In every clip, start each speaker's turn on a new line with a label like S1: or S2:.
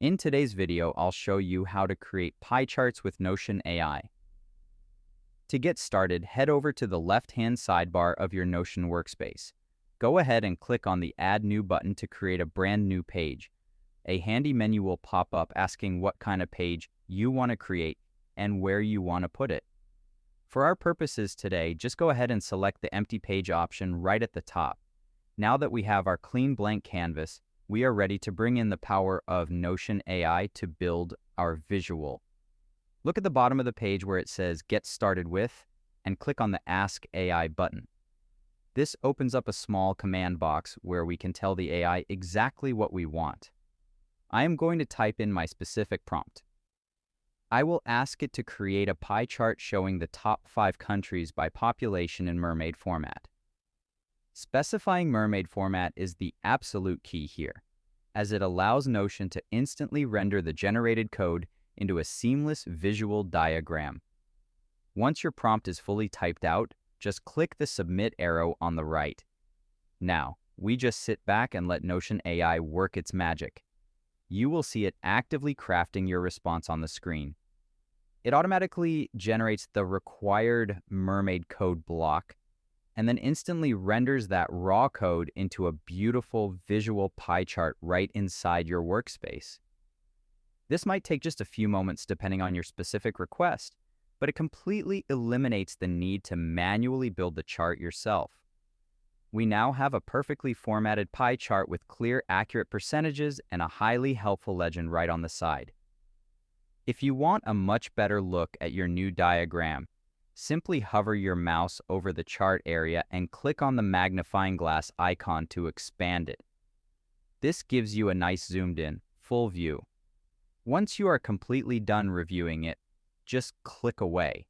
S1: In today's video, I'll show you how to create pie charts with Notion AI. To get started, head over to the left-hand sidebar of your Notion workspace. Go ahead and click on the Add New button to create a brand new page. A handy menu will pop up asking what kind of page you want to create and where you want to put it. For our purposes today, just go ahead and select the empty page option right at the top. Now that we have our clean blank canvas, we are ready to bring in the power of Notion AI to build our visual. Look at the bottom of the page where it says Get Started With, and click on the Ask AI button. This opens up a small command box where we can tell the AI exactly what we want. I am going to type in my specific prompt. I will ask it to create a pie chart showing the top 5 countries by population in Mermaid format. Specifying Mermaid format is the absolute key here, as it allows Notion to instantly render the generated code into a seamless visual diagram. Once your prompt is fully typed out, just click the Submit arrow on the right. Now, we just sit back and let Notion AI work its magic. You will see it actively crafting your response on the screen. It automatically generates the required mermaid code block and then instantly renders that raw code into a beautiful visual pie chart right inside your workspace. This might take just a few moments depending on your specific request, but it completely eliminates the need to manually build the chart yourself. We now have a perfectly formatted pie chart with clear, accurate percentages and a highly helpful legend right on the side. If you want a much better look at your new diagram, simply hover your mouse over the chart area and click on the magnifying glass icon to expand it. This gives you a nice zoomed-in, full view. Once you are completely done reviewing it, just click away.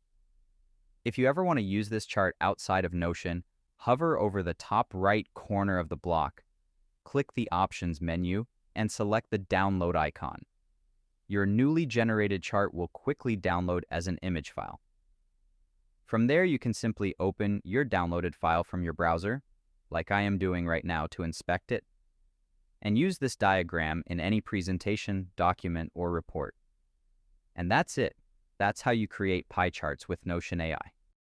S1: If you ever want to use this chart outside of Notion, hover over the top right corner of the block, click the Options menu, and select the Download icon. Your newly generated chart will quickly download as an image file. From there, you can simply open your downloaded file from your browser, like I am doing right now, to inspect it, and use this diagram in any presentation, document, or report. And that's it. That's how you create pie charts with Notion AI.